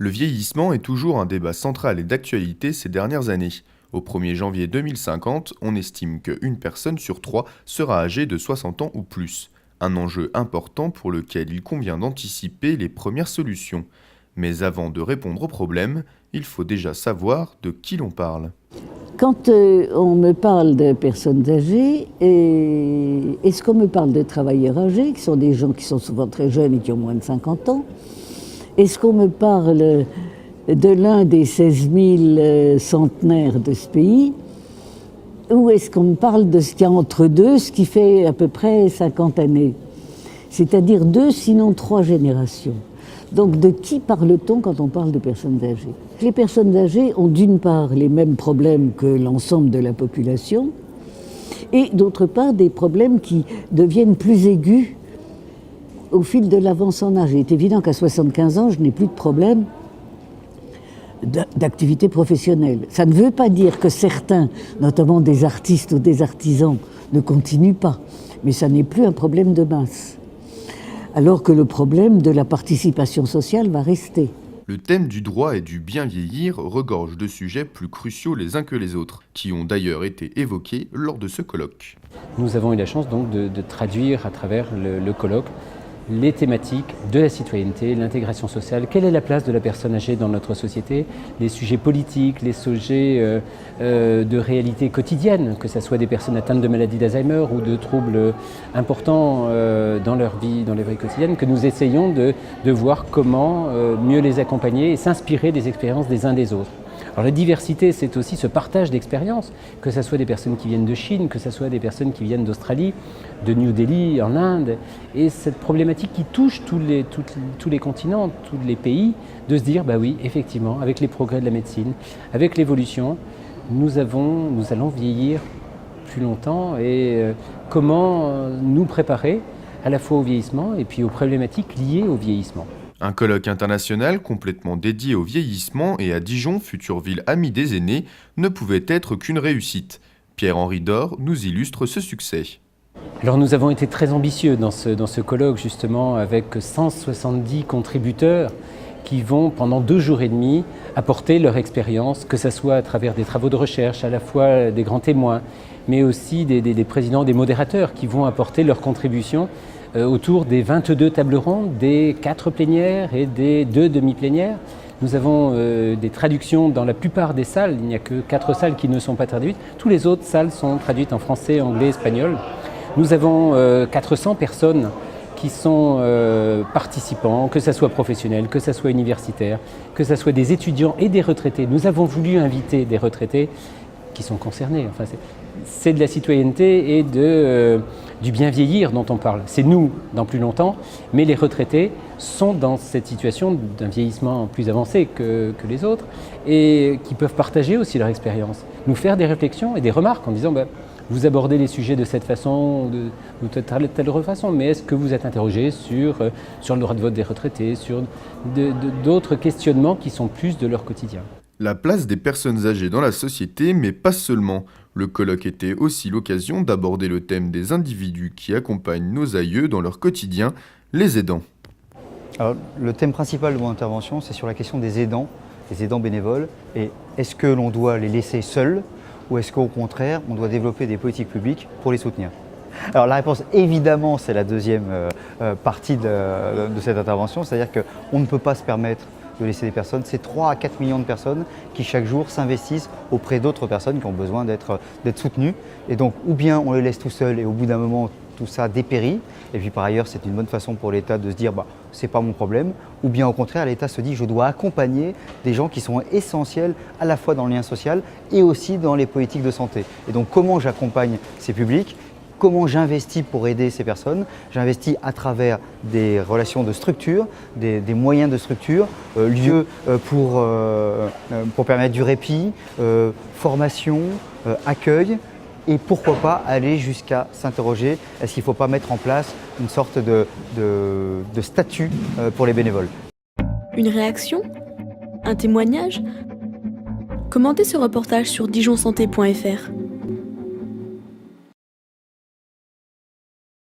Le vieillissement est toujours un débat central et d'actualité ces dernières années. Au 1er janvier 2050, on estime qu'une personne sur 3 sera âgée de 60 ans ou plus. Un enjeu important pour lequel il convient d'anticiper les premières solutions. Mais avant de répondre aux problèmes, il faut déjà savoir de qui l'on parle. Quand on me parle de personnes âgées, est-ce qu'on me parle de travailleurs âgés, qui sont des gens qui sont souvent très jeunes et qui ont moins de 50 ans? Est-ce qu'on me parle de l'un des 16 000 centenaires de ce pays? Ou est-ce qu'on me parle de ce qu'il y a entre deux, ce qui fait à peu près 50 années? C'est-à-dire 2, sinon 3 générations. Donc de qui parle-t-on quand on parle de personnes âgées? Les personnes âgées ont d'une part les mêmes problèmes que l'ensemble de la population et d'autre part des problèmes qui deviennent plus aigus au fil de l'avance en âge. Il est évident qu'à 75 ans, je n'ai plus de problème d'activité professionnelle. Ça ne veut pas dire que certains, notamment des artistes ou des artisans, ne continuent pas, mais ça n'est plus un problème de masse. Alors que le problème de la participation sociale va rester. Le thème du droit et du bien vieillir regorge de sujets plus cruciaux les uns que les autres, qui ont d'ailleurs été évoqués lors de ce colloque. Nous avons eu la chance donc de traduire à travers le colloque les thématiques de la citoyenneté, l'intégration sociale, quelle est la place de la personne âgée dans notre société, les sujets politiques, les sujets de réalité quotidienne, que ce soit des personnes atteintes de maladie d'Alzheimer ou de troubles importants dans leur vie quotidienne, que nous essayons de voir comment mieux les accompagner et s'inspirer des expériences des uns des autres. Alors la diversité, c'est aussi ce partage d'expériences, que ce soit des personnes qui viennent de Chine, que ce soit des personnes qui viennent d'Australie, de New Delhi, en Inde, et cette problématique qui touche tous les continents, tous les pays, de se dire, bah oui, effectivement, avec les progrès de la médecine, avec l'évolution, nous allons vieillir plus longtemps, et comment nous préparer à la fois au vieillissement et puis aux problématiques liées au vieillissement. Un colloque international complètement dédié au vieillissement et à Dijon, future ville amie des aînés, ne pouvait être qu'une réussite. Pierre-Henri Dor nous illustre ce succès. Alors nous avons été très ambitieux dans ce colloque justement avec 170 contributeurs qui vont pendant 2 jours et demi apporter leur expérience, que ce soit à travers des travaux de recherche, à la fois des grands témoins, mais aussi des présidents, des modérateurs qui vont apporter leur contribution autour des 22 tables rondes, des 4 plénières et des 2 demi-plénières. Nous avons des traductions dans la plupart des salles, il n'y a que 4 salles qui ne sont pas traduites. Toutes les autres salles sont traduites en français, anglais, espagnol. Nous avons 400 personnes qui sont participants, que ce soit professionnels, que ce soit universitaires, que ce soit des étudiants et des retraités. Nous avons voulu inviter des retraités qui sont concernés. Enfin, c'est de la citoyenneté et du bien vieillir dont on parle. C'est nous dans plus longtemps, mais les retraités sont dans cette situation d'un vieillissement plus avancé que les autres et qui peuvent partager aussi leur expérience, nous faire des réflexions et des remarques en disant vous abordez les sujets de cette façon ou de telle façon, mais est-ce que vous êtes interrogé sur le droit de vote des retraités, sur d'autres questionnements qui sont plus de leur quotidien. La place des personnes âgées dans la société, mais pas seulement. Le colloque était aussi l'occasion d'aborder le thème des individus qui accompagnent nos aïeux dans leur quotidien, les aidants. Alors, le thème principal de mon intervention, c'est sur la question des aidants bénévoles. Et est-ce que l'on doit les laisser seuls ou est-ce qu'au contraire, on doit développer des politiques publiques pour les soutenir? Alors la réponse, évidemment, c'est la deuxième partie de cette intervention, c'est-à-dire qu'on ne peut pas se permettre de laisser des personnes. C'est 3 à 4 millions de personnes qui chaque jour s'investissent auprès d'autres personnes qui ont besoin d'être soutenues. Et donc, ou bien on les laisse tout seuls et au bout d'un moment, tout ça dépérit. Et puis par ailleurs, c'est une bonne façon pour l'État de se dire c'est pas mon problème. Ou bien au contraire, l'État se dit je dois accompagner des gens qui sont essentiels à la fois dans le lien social et aussi dans les politiques de santé. Et donc comment j'accompagne ces publics? Comment j'investis pour aider ces personnes? J'investis à des relations de structure, des moyens de structure, lieux pour permettre du répit, formation, accueil, et pourquoi pas aller jusqu'à s'interroger, est-ce qu'il ne faut pas mettre en place une sorte de statut pour les bénévoles? Une réaction? Un témoignage? Commentez ce reportage sur dijonsanté.fr.